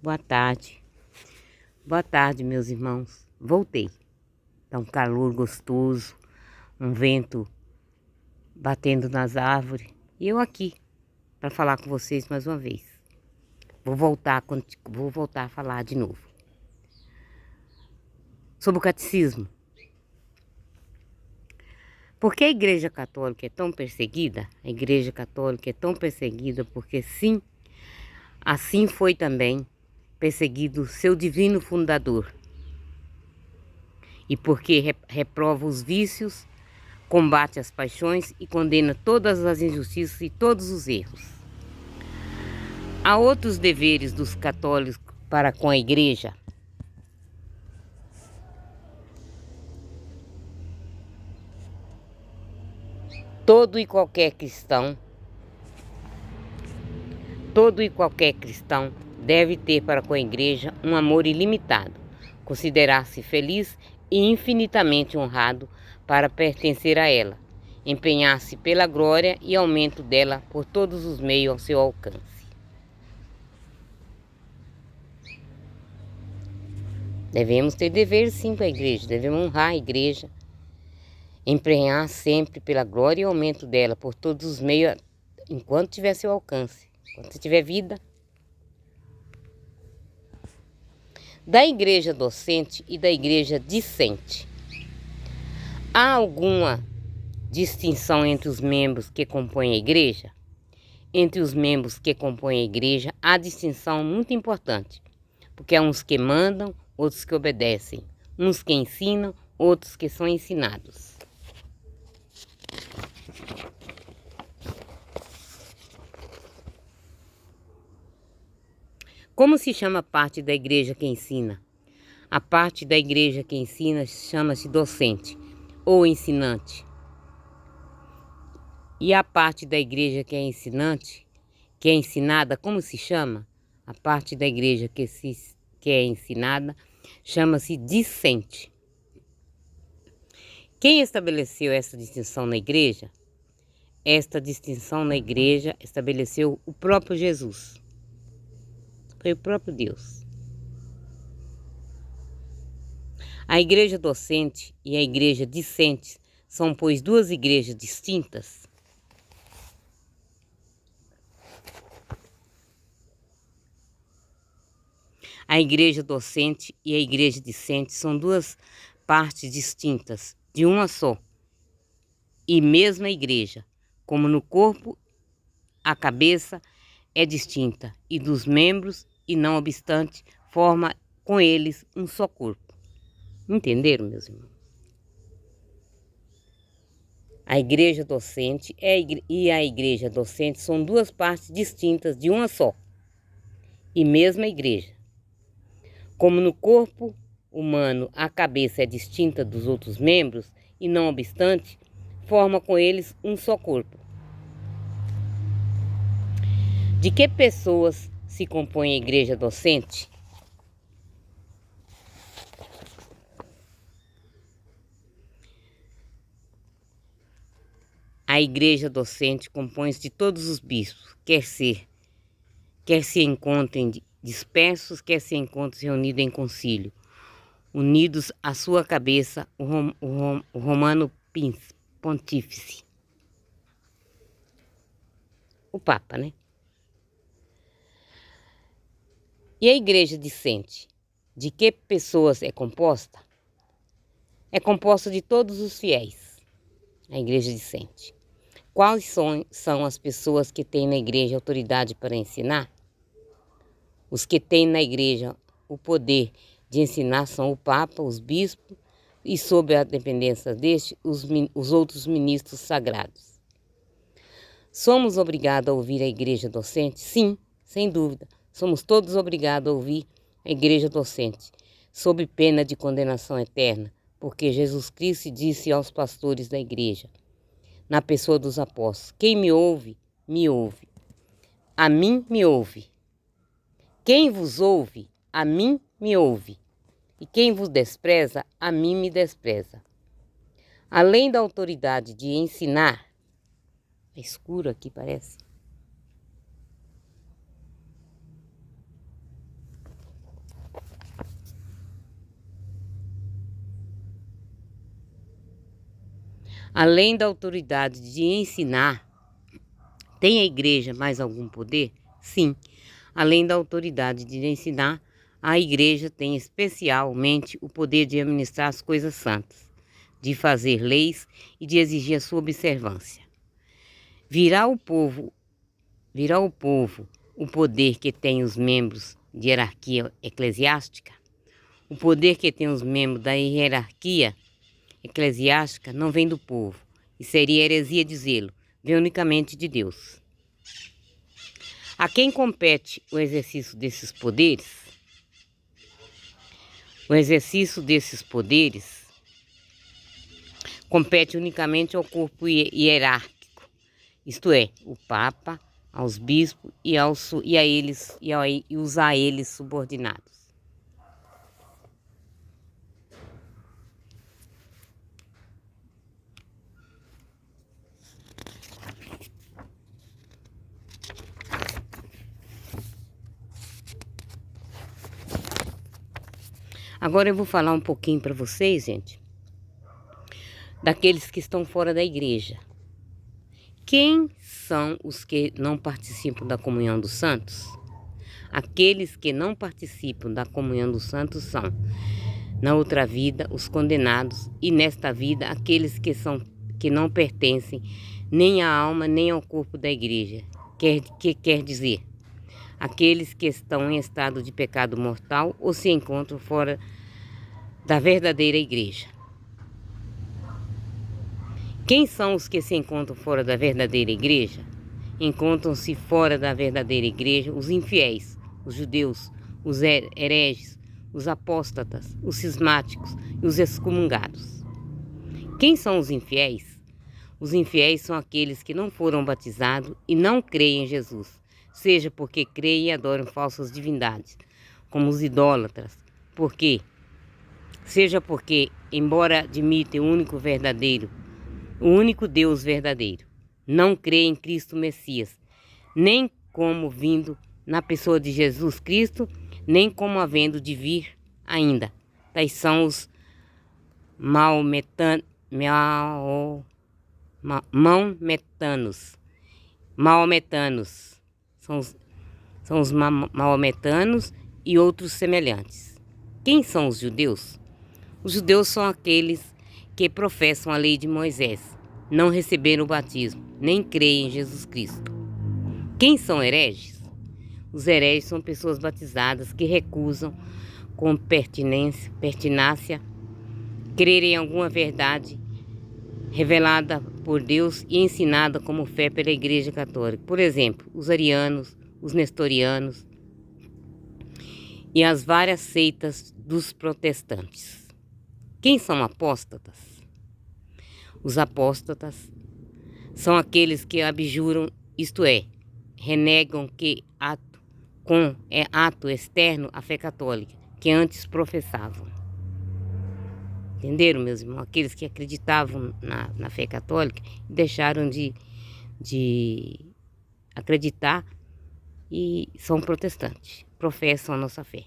Boa tarde. Boa tarde, meus irmãos. Voltei. Tá um calor gostoso, um vento batendo nas árvores. E eu aqui para falar com vocês mais uma vez. Vou voltar a falar de novo. Sobre o catecismo. Por que a Igreja Católica é tão perseguida? A Igreja Católica é tão perseguida porque sim, assim foi também perseguido seu divino fundador. E porque reprova os vícios, combate as paixões e condena todas as injustiças e todos os erros. Há outros deveres dos católicos para com a Igreja. Todo e qualquer cristão deve ter para com a Igreja um amor ilimitado, considerar-se feliz e infinitamente honrado para pertencer a ela, empenhar-se pela glória e aumento dela por todos os meios ao seu alcance. Devemos ter dever sim com a Igreja, devemos honrar a Igreja, empenhar sempre pela glória e aumento dela por todos os meios, enquanto tiver seu alcance, enquanto tiver vida. Da Igreja docente e da Igreja discente. Há alguma distinção entre os membros que compõem a Igreja? Entre os membros que compõem a Igreja, há distinção muito importante, porque há uns que mandam, outros que obedecem, uns que ensinam, outros que são ensinados. Como se chama a parte da Igreja que ensina? A parte da Igreja que ensina chama-se docente ou ensinante. E a parte da Igreja que é ensinante, que é ensinada, como se chama? A parte da Igreja que é ensinada chama-se discente. Quem estabeleceu essa distinção na Igreja? Esta distinção na Igreja estabeleceu o próprio Jesus. Foi o próprio Deus. A Igreja docente e a Igreja discente são, pois, duas igrejas distintas. A Igreja docente e a Igreja discente são duas partes distintas, de uma só e mesma Igreja, como no corpo a cabeça é distinta e dos membros, e não obstante, forma com eles um só corpo. Entenderam, meus irmãos? A Igreja docente e a Igreja docente são duas partes distintas de uma só e mesma Igreja. Como no corpo humano a cabeça é distinta dos outros membros, e não obstante, forma com eles um só corpo. De que pessoas se compõe a Igreja docente? A Igreja docente compõe-se de todos os bispos, quer se encontrem dispersos, quer se encontrem reunidos em concílio, unidos à sua cabeça, o Romano Pontífice, o Papa, né? E a Igreja discente, de que pessoas é composta? É composta de todos os fiéis, a Igreja discente. Quais são as pessoas que têm na Igreja autoridade para ensinar? Os que têm na Igreja o poder de ensinar são o Papa, os bispos e, sob a dependência deste, os outros ministros sagrados. Somos obrigados a ouvir a Igreja docente? Sim, sem dúvida. Somos todos obrigados a ouvir a Igreja docente, sob pena de condenação eterna, porque Jesus Cristo disse aos pastores da Igreja, na pessoa dos apóstolos: quem me ouve, me ouve. A mim me ouve. Quem vos ouve, a mim me ouve. E quem vos despreza, a mim me despreza. Além da autoridade de ensinar, é escuro aqui, parece. Além da autoridade de ensinar, tem a igreja mais algum poder? Sim. Além da autoridade de ensinar, a igreja tem especialmente o poder de administrar as coisas santas, de fazer leis e de exigir a sua observância. Virá ao povo o poder que tem os membros de hierarquia eclesiástica. O poder que tem os membros da hierarquia eclesiástica não vem do povo, e seria heresia dizê-lo, vem unicamente de Deus. A quem compete o exercício desses poderes? O exercício desses poderes compete unicamente ao corpo hierárquico, isto é, o Papa, aos bispos e os a eles subordinados. Agora eu vou falar um pouquinho para vocês, gente, daqueles que estão fora da igreja. Quem são os que não participam da comunhão dos santos? Aqueles que não participam da comunhão dos santos são, na outra vida, os condenados, e nesta vida, aqueles que não pertencem nem à alma nem ao corpo da igreja. Quer dizer, aqueles que estão em estado de pecado mortal ou se encontram fora da verdadeira igreja. Quem são os que se encontram fora da verdadeira igreja? Encontram-se fora da verdadeira igreja os infiéis, os judeus, os hereges, os apóstatas, os cismáticos e os excomungados. Quem são os infiéis? Os infiéis são aqueles que não foram batizados e não creem em Jesus, seja porque creem e adoram falsas divindades, como os idólatras, seja porque, embora admitem o único Deus verdadeiro, não creem em Cristo Messias, nem como vindo na pessoa de Jesus Cristo, nem como havendo de vir ainda. Tais são os maometanos. São os maometanos e outros semelhantes. Quem são os judeus? Os judeus são aqueles que professam a lei de Moisés, não receberam o batismo, nem creem em Jesus Cristo. Quem são hereges? Os hereges são pessoas batizadas que recusam com pertinácia crer em alguma verdade revelada por Deus e ensinada como fé pela Igreja Católica. Por exemplo, os arianos, os nestorianos e as várias seitas dos protestantes. Quem são apóstatas? Os apóstatas são aqueles que abjuram, isto é, renegam ato externo à fé católica, que antes professavam. Entenderam, meus irmãos? Aqueles que acreditavam na fé católica deixaram de acreditar e são protestantes, professam a nossa fé.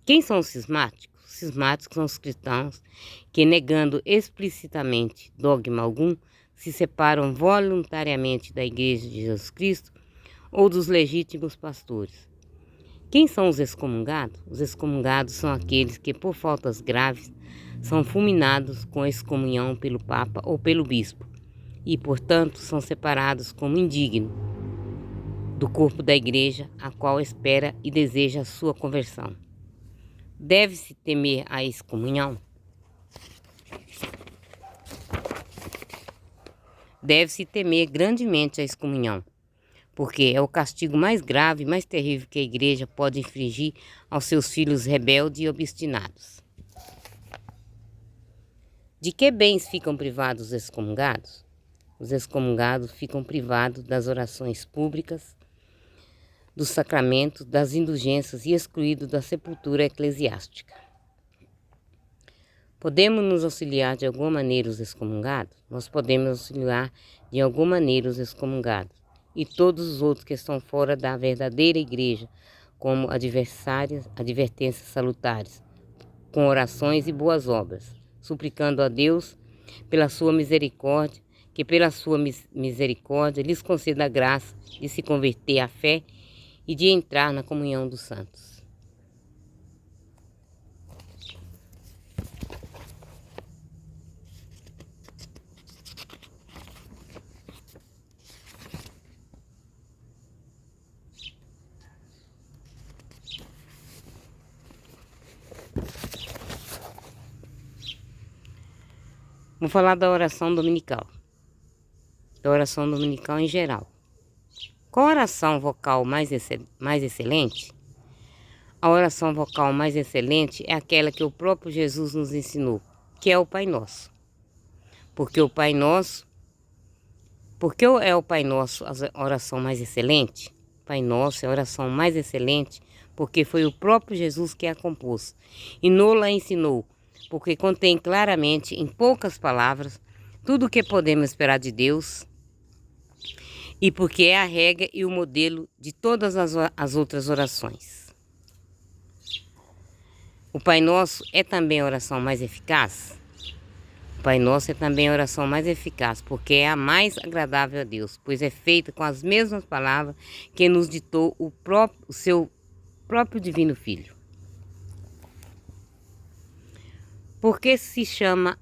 Quem são os cismáticos? Os cismáticos são os cristãos que, negando explicitamente dogma algum, se separam voluntariamente da Igreja de Jesus Cristo ou dos legítimos pastores. Quem são os excomungados? Os excomungados são aqueles que, por faltas graves, são fulminados com excomunhão pelo Papa ou pelo Bispo e, portanto, são separados como indignos do corpo da Igreja, a qual espera e deseja a sua conversão. Deve-se temer a excomunhão? Deve-se temer grandemente a excomunhão, porque é o castigo mais grave e mais terrível que a Igreja pode infligir aos seus filhos rebeldes e obstinados. De que bens ficam privados os excomungados? Os excomungados ficam privados das orações públicas, dos sacramentos, das indulgências e excluídos da sepultura eclesiástica. Podemos nos auxiliar de alguma maneira os excomungados? Nós podemos auxiliar de alguma maneira os excomungados e todos os outros que estão fora da verdadeira igreja, como advertências salutares, com orações e boas obras, suplicando a Deus pela sua misericórdia, que pela sua misericórdia lhes conceda a graça de se converter à fé e de entrar na comunhão dos santos. Vou falar da oração dominical. Da oração dominical em geral. Qual a oração vocal mais excelente? A oração vocal mais excelente é aquela que o próprio Jesus nos ensinou, que é o Pai Nosso. Porque é o Pai Nosso a oração mais excelente? Pai Nosso é a oração mais excelente porque foi o próprio Jesus que a compôs e nos-la ensinou, porque contém claramente, em poucas palavras, tudo o que podemos esperar de Deus e porque é a regra e o modelo de todas as outras orações. O Pai Nosso é também a oração mais eficaz? O Pai Nosso é também a oração mais eficaz, porque é a mais agradável a Deus, pois é feita com as mesmas palavras que nos ditou o seu próprio Divino Filho. Por que se chama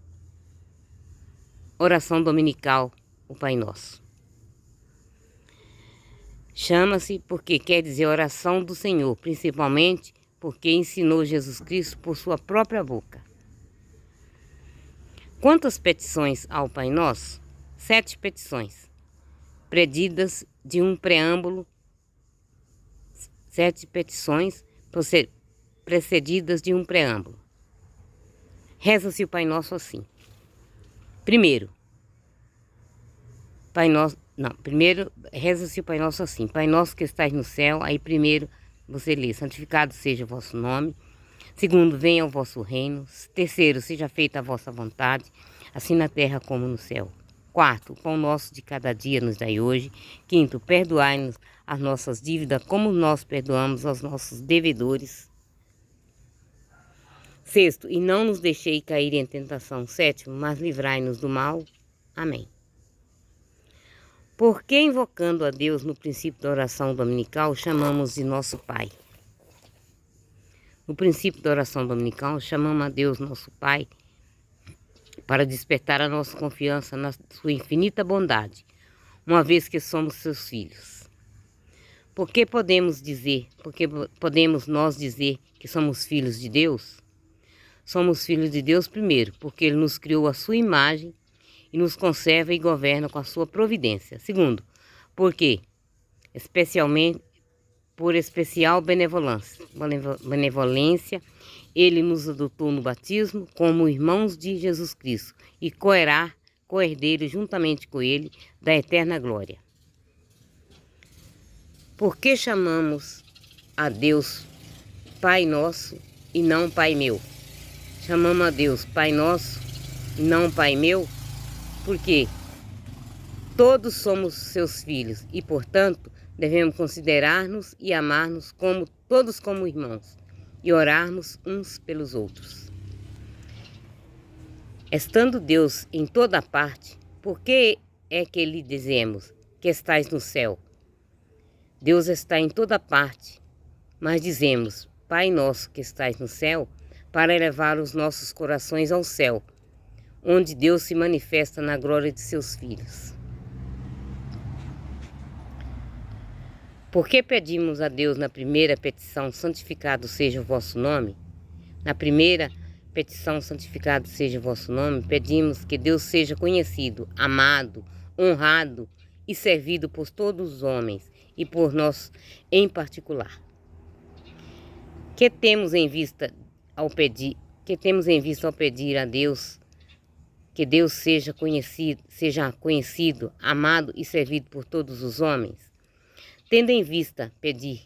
oração dominical o Pai Nosso? Chama-se porque quer dizer oração do Senhor, principalmente porque ensinou Jesus Cristo por sua própria boca. Quantas petições ao Pai Nosso? 7 petições, precedidas de um preâmbulo. 7 petições precedidas de um preâmbulo. Reza-se o Pai Nosso assim. Primeiro, reza-se o Pai Nosso assim. Pai Nosso que estais no céu, aí primeiro você lê, santificado seja o vosso nome. Segundo, venha o vosso reino. Terceiro, seja feita a vossa vontade, assim na terra como no céu. Quarto, o pão nosso de cada dia nos dai hoje. Quinto, perdoai-nos as nossas dívidas, como nós perdoamos aos nossos devedores. Sexto, e não nos deixei cair em tentação. Sétimo, mas livrai-nos do mal. Amém. Por que, invocando a Deus no princípio da oração dominical, chamamos de nosso Pai? No princípio da oração dominical, chamamos a Deus, nosso Pai, para despertar a nossa confiança na sua infinita bondade, uma vez que somos seus filhos. Por que podemos nós dizer que somos filhos de Deus? Somos filhos de Deus primeiro, porque Ele nos criou à sua imagem e nos conserva e governa com a sua providência. Segundo, porque por especial benevolência, Ele nos adotou no batismo como irmãos de Jesus Cristo e co-herdeiros juntamente com Ele da eterna glória. Por que chamamos a Deus Pai Nosso e não Pai Meu? Chamamos a Deus Pai Nosso e não Pai Meu porque todos somos seus filhos e, portanto, devemos considerar-nos e amar-nos todos como irmãos e orarmos uns pelos outros. Estando Deus em toda parte, por que é que lhe dizemos que estais no céu? Deus está em toda parte, mas dizemos, Pai nosso que estais no céu, para elevar os nossos corações ao céu, onde Deus se manifesta na glória de seus filhos. Por que pedimos a Deus na primeira petição, santificado seja o vosso nome? Na primeira petição, santificado seja o vosso nome, pedimos que Deus seja conhecido, amado, honrado e servido por todos os homens e por nós em particular. Que temos em vista ao pedir a Deus que Deus seja conhecido, amado e servido por todos os homens? Tendo em vista pedir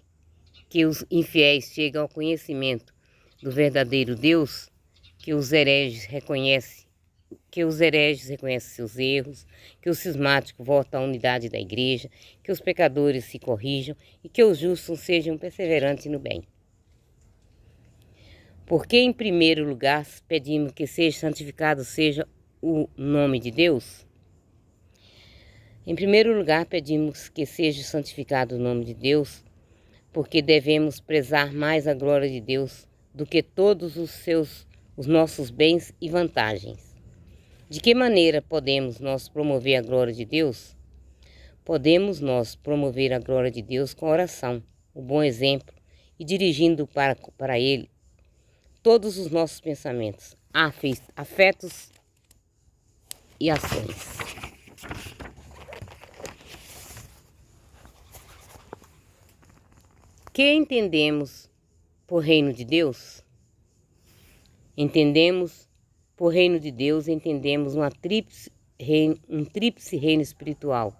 que os infiéis cheguem ao conhecimento do verdadeiro Deus, que os hereges reconhecem seus erros, que os cismáticos voltem à unidade da igreja, que os pecadores se corrijam e que os justos sejam perseverantes no bem. Porque, em primeiro lugar, pedimos que seja santificado seja o nome de Deus? Em primeiro lugar, pedimos que seja santificado o nome de Deus, porque devemos prezar mais a glória de Deus do que todos os nossos bens e vantagens. De que maneira podemos nós promover a glória de Deus? Podemos nós promover a glória de Deus com oração, o bom exemplo, e dirigindo para Ele todos os nossos pensamentos, afetos e ações. Que entendemos por reino de Deus? Por reino de Deus, entendemos um tríplice reino espiritual,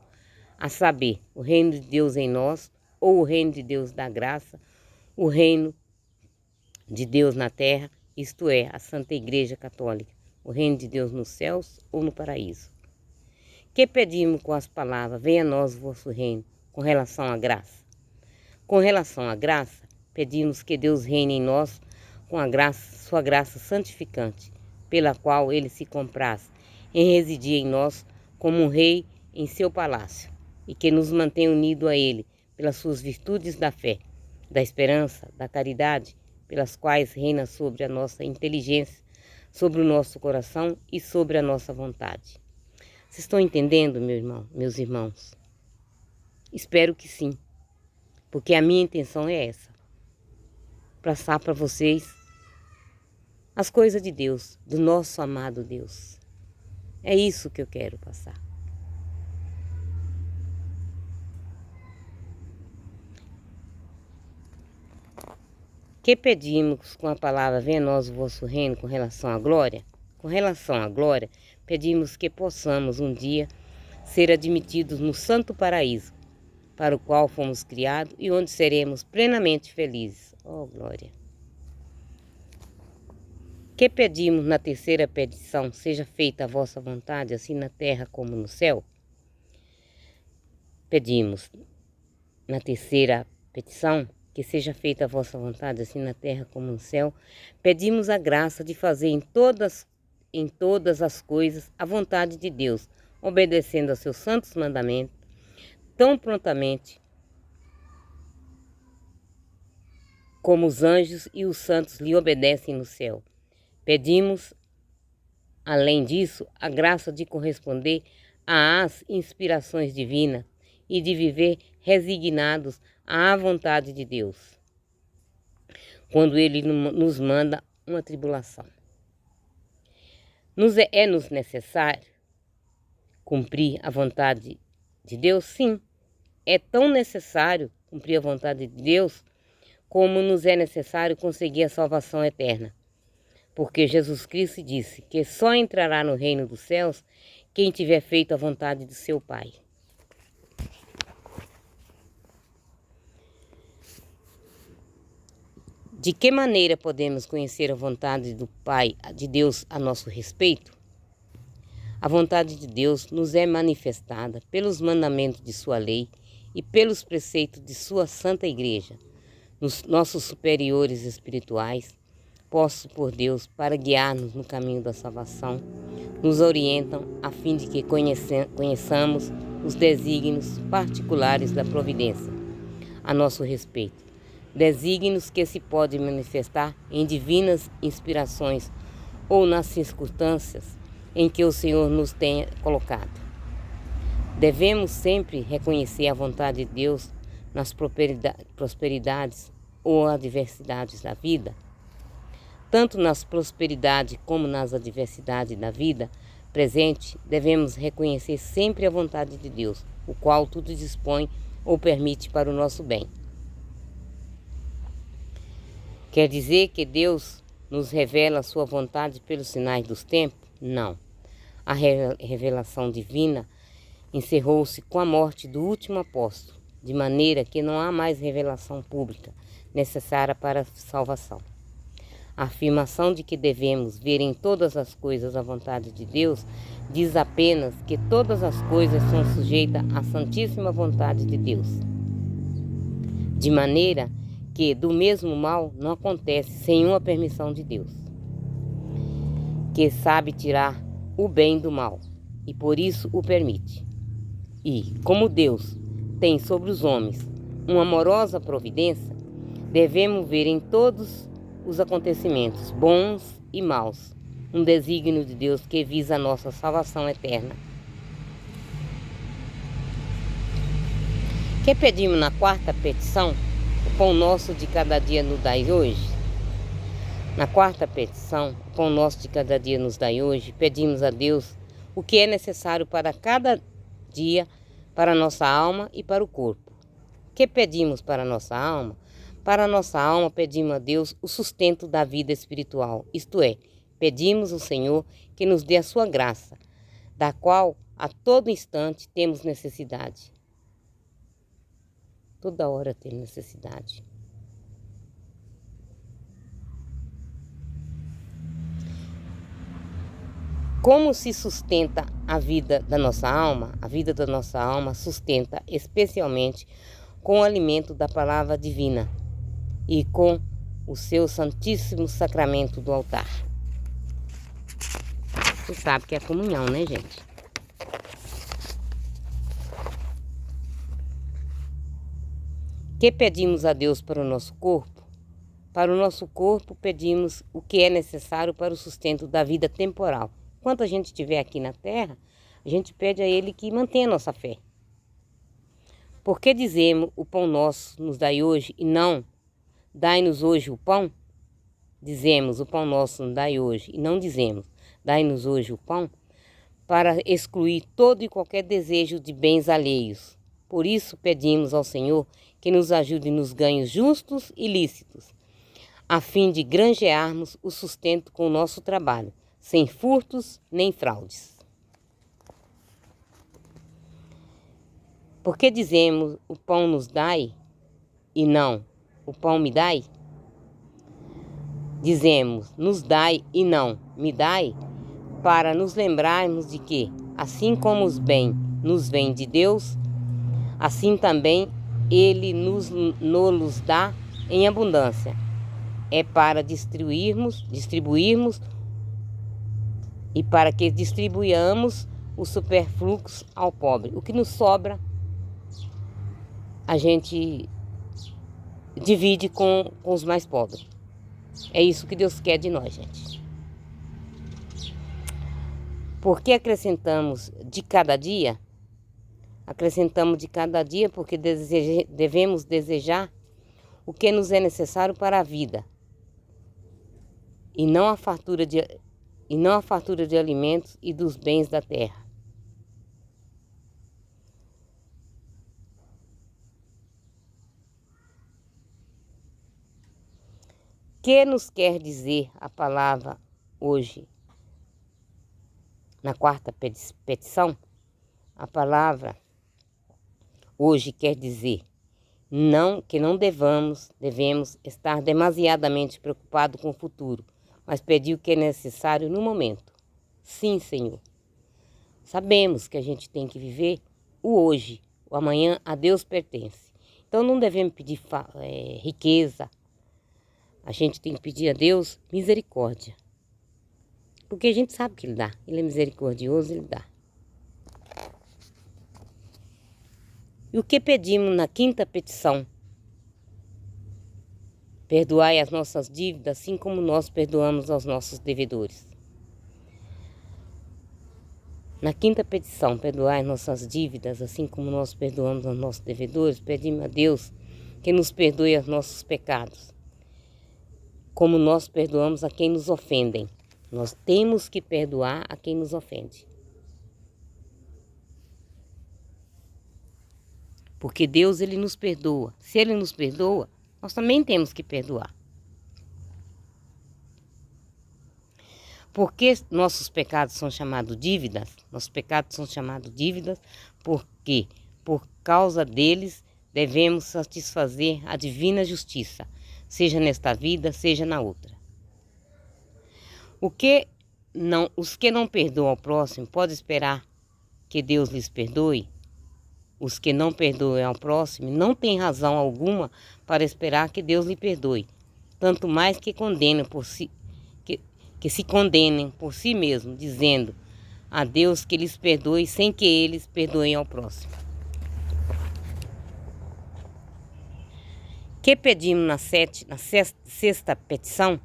a saber, o reino de Deus em nós, ou o reino de Deus da graça, o reino de Deus na terra, isto é, a Santa Igreja Católica, o reino de Deus nos céus ou no paraíso. Que pedimos com as palavras, venha a nós o vosso reino, com relação à graça? Com relação à graça, pedimos que Deus reine em nós com a graça, sua graça santificante, pela qual Ele se compraz em residir em nós como um rei em seu palácio, e que nos mantenha unidos a Ele pelas suas virtudes da fé, da esperança, da caridade, pelas quais reina sobre a nossa inteligência, sobre o nosso coração e sobre a nossa vontade. Vocês estão entendendo, meus irmãos? Espero que sim, porque a minha intenção é essa, passar para vocês as coisas de Deus, do nosso amado Deus. É isso que eu quero passar. Que pedimos com a palavra, venha a nós o vosso reino, com relação à glória? Com relação à glória, pedimos que possamos um dia ser admitidos no santo paraíso, para o qual fomos criados e onde seremos plenamente felizes. Oh, glória! Que pedimos na terceira petição, seja feita a vossa vontade, assim na terra como no céu? Pedimos na terceira petição, que seja feita a vossa vontade, assim na terra como no céu. Pedimos a graça de fazer em todas as coisas a vontade de Deus, obedecendo aos seus santos mandamentos, tão prontamente como os anjos e os santos lhe obedecem no céu. Pedimos, além disso, a graça de corresponder às inspirações divinas e de viver resignados à vontade de Deus, quando Ele nos manda uma tribulação. Nos necessário cumprir a vontade de Deus? Sim, é tão necessário cumprir a vontade de Deus como nos é necessário conseguir a salvação eterna. Porque Jesus Cristo disse que só entrará no reino dos céus quem tiver feito a vontade do seu Pai. De que maneira podemos conhecer a vontade do Pai, de Deus a nosso respeito? A vontade de Deus nos é manifestada pelos mandamentos de sua lei e pelos preceitos de sua santa igreja. Nossos superiores espirituais, postos por Deus para guiar-nos no caminho da salvação, nos orientam a fim de que conheçamos os desígnios particulares da providência a nosso respeito. Desígnios que se podem manifestar em divinas inspirações ou nas circunstâncias em que o Senhor nos tenha colocado. Devemos sempre reconhecer a vontade de Deus nas prosperidades ou adversidades da vida. Tanto nas prosperidades como nas adversidades da vida presente, devemos reconhecer sempre a vontade de Deus, o qual tudo dispõe ou permite para o nosso bem. Quer dizer que Deus nos revela a sua vontade pelos sinais dos tempos? Não. A revelação divina encerrou-se com a morte do último apóstolo, de maneira que não há mais revelação pública necessária para a salvação. A afirmação de que devemos ver em todas as coisas a vontade de Deus diz apenas que todas as coisas são sujeitas à santíssima vontade de Deus. De maneira que do mesmo mal não acontece sem uma permissão de Deus, que sabe tirar o bem do mal, e por isso o permite. E, como Deus tem sobre os homens uma amorosa providência, devemos ver em todos os acontecimentos, bons e maus, um desígnio de Deus que visa a nossa salvação eterna. Que pedimos na quarta petição? O pão nosso de cada dia nos dai hoje. Na quarta petição, o pão nosso de cada dia nos dai hoje, pedimos a Deus o que é necessário para cada dia, para a nossa alma e para o corpo. Que pedimos para a nossa alma? Para a nossa alma pedimos a Deus o sustento da vida espiritual, isto é, pedimos ao Senhor que nos dê a sua graça, da qual a todo instante temos necessidade. Toda hora temos necessidade. Como se sustenta a vida da nossa alma? A vida da nossa alma sustenta especialmente com o alimento da palavra divina e com o seu santíssimo sacramento do altar. Você sabe que é a comunhão, né, gente? Que pedimos a Deus para o nosso corpo? Para o nosso corpo pedimos o que é necessário para o sustento da vida temporal. Enquanto a gente estiver aqui na terra, a gente pede a Ele que mantenha a nossa fé. Por que dizemos o pão nosso nos dai hoje e não dai-nos hoje o pão? Dizemos o pão nosso nos dai hoje e não dizemos dai-nos hoje o pão, para excluir todo e qualquer desejo de bens alheios. Por isso pedimos ao Senhor que nos ajude nos ganhos justos e lícitos, a fim de granjearmos o sustento com o nosso trabalho, sem furtos nem fraudes. Por que dizemos o pão nos dai e não o pão me dai? Dizemos nos dai e não me dai, para nos lembrarmos de que, assim como os bens nos vêm de Deus, assim também Ele nos dá em abundância. É para distribuirmos e para que distribuamos os superfluos ao pobre. O que nos sobra, a gente divide com os mais pobres. É isso que Deus quer de nós, gente. Por que acrescentamos de cada dia? Acrescentamos de cada dia porque devemos desejar o que nos é necessário para a vida, e não a fartura de alimentos e dos bens da terra. Que nos quer dizer a palavra hoje? Na quarta petição, a palavra hoje quer dizer que não devemos estar demasiadamente preocupados com o futuro, mas pedir o que é necessário no momento. Sim, Senhor. Sabemos que a gente tem que viver o hoje, o amanhã a Deus pertence. Então não devemos pedir riqueza. A gente tem que pedir a Deus misericórdia. Porque a gente sabe que Ele dá. Ele é misericordioso, Ele dá. E o que pedimos na quinta petição? Perdoai as nossas dívidas, assim como nós perdoamos aos nossos devedores. Na quinta petição, perdoai as nossas dívidas, assim como nós perdoamos aos nossos devedores, pedimos a Deus que nos perdoe os nossos pecados, como nós perdoamos a quem nos ofendem. Nós temos que perdoar a quem nos ofende. Porque Deus, Ele nos perdoa. Se Ele nos perdoa, nós também temos que perdoar. Por que nossos pecados são chamados dívidas? Nossos pecados são chamados dívidas porque, por causa deles, devemos satisfazer a divina justiça, seja nesta vida, seja na outra. Os que não perdoam ao próximo podem esperar que Deus lhes perdoe? Os que não perdoam ao próximo não têm razão alguma para esperar que Deus lhe perdoe, tanto mais que se condenem por si mesmos, dizendo: a Deus que lhes perdoe sem que eles perdoem ao próximo. Que pedimos na sexta petição,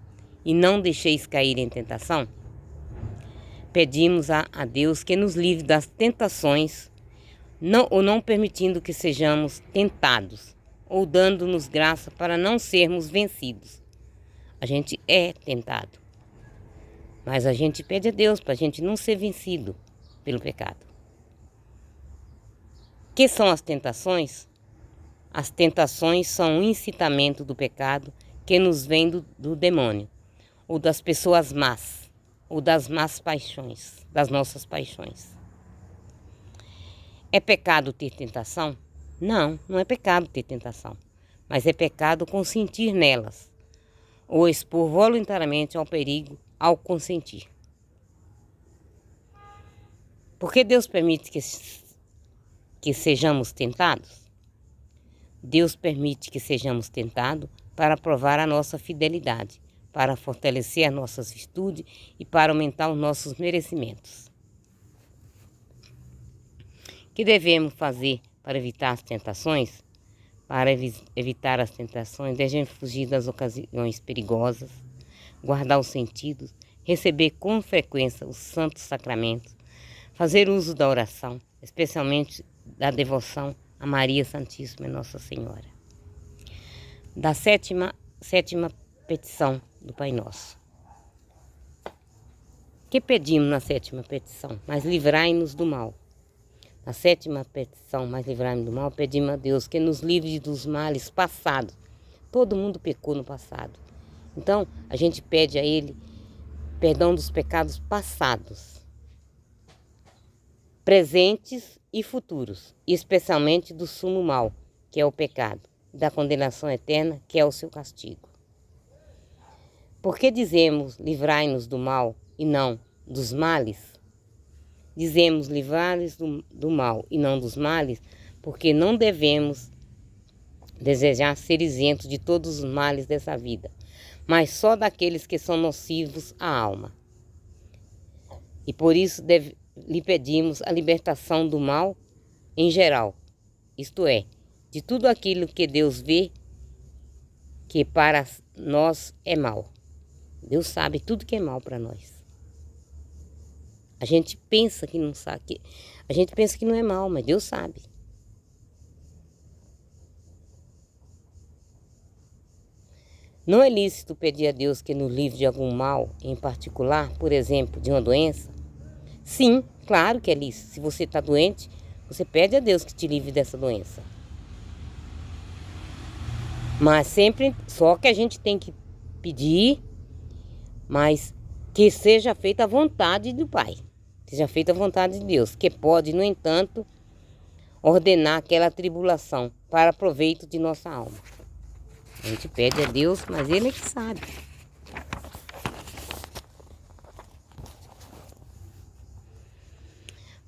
e não deixeis cair em tentação? Pedimos a Deus que nos livre das tentações, não permitindo que sejamos tentados, ou dando-nos graça para não sermos vencidos. A gente é tentado, mas a gente pede a Deus para a gente não ser vencido pelo pecado. Que são as tentações? As tentações são um incitamento do pecado que nos vem do demônio, ou das pessoas más, ou das más paixões, das nossas paixões. É pecado ter tentação? Não, não é pecado ter tentação, mas é pecado consentir nelas, ou expor voluntariamente ao perigo ao consentir. Por que Deus permite que sejamos tentados? Deus permite que sejamos tentados para provar a nossa fidelidade, para fortalecer as nossas virtudes e para aumentar os nossos merecimentos. O que devemos fazer para evitar as tentações? Para evitar as tentações, devemos fugir das ocasiões perigosas, guardar os sentidos, receber com frequência os santos sacramentos, fazer uso da oração, especialmente da devoção a Maria Santíssima e Nossa Senhora. Da sétima petição do Pai Nosso. Que pedimos na sétima petição? Mas livrai-nos do mal. Na sétima petição, mas livrai-nos do mal, pedimos a Deus que nos livre dos males passados. Todo mundo pecou no passado. Então, a gente pede a Ele perdão dos pecados passados, presentes e futuros, e especialmente do sumo mal, que é o pecado, e da condenação eterna, que é o seu castigo. Por que dizemos livrai-nos do mal e não dos males? Dizemos livrai-nos do mal e não dos males, porque não devemos desejar ser isentos de todos os males dessa vida, mas só daqueles que são nocivos à alma. E por isso lhe pedimos a libertação do mal em geral, isto é, de tudo aquilo que Deus vê que para nós é mal. Deus sabe tudo que é mal para nós. A gente pensa que não sabe, a gente pensa que não é mal, mas Deus sabe. Não é lícito pedir a Deus que nos livre de algum mal em particular, por exemplo, de uma doença? Sim, claro que é lícito. Se você está doente, você pede a Deus que te livre dessa doença. Mas sempre, só que a gente tem que pedir, mas que seja feita a vontade do Pai. Seja feita a vontade de Deus, que pode, no entanto, ordenar aquela tribulação para proveito de nossa alma. A gente pede a Deus, mas Ele é que sabe.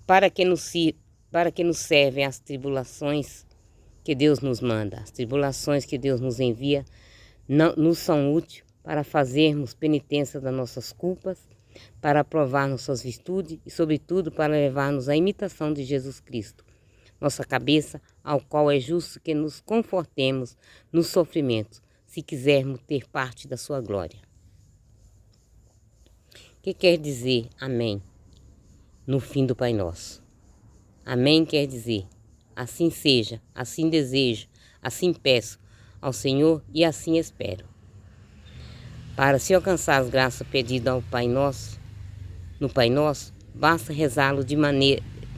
Para que nos servem as tribulações que Deus nos manda? As tribulações que Deus nos envia nos são úteis para fazermos penitência das nossas culpas, para provar nossas virtudes e, sobretudo, para levar-nos à imitação de Jesus Cristo, nossa cabeça, ao qual é justo que nos confortemos nos sofrimentos, se quisermos ter parte da sua glória. O que quer dizer amém no fim do Pai Nosso? Amém quer dizer assim seja, assim desejo, assim peço ao Senhor e assim espero. Para se alcançar as graças pedidas ao Pai Nosso, no Pai Nosso, basta rezá-lo de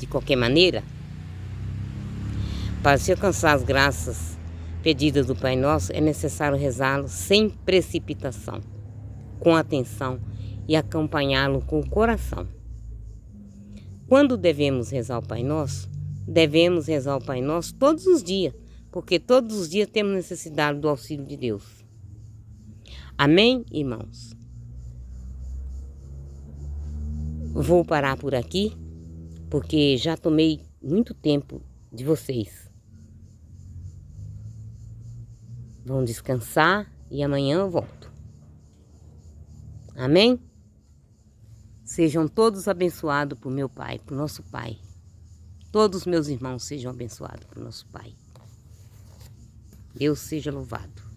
qualquer maneira? Para se alcançar as graças pedidas do Pai Nosso, é necessário rezá-lo sem precipitação, com atenção e acompanhá-lo com o coração. Quando devemos rezar o Pai Nosso? Devemos rezar o Pai Nosso todos os dias, porque todos os dias temos necessidade do auxílio de Deus. Amém, irmãos? Vou parar por aqui, porque já tomei muito tempo de vocês. Vão descansar e amanhã eu volto. Amém? Sejam todos abençoados por meu Pai, por nosso Pai. Todos os meus irmãos sejam abençoados por nosso Pai. Deus seja louvado.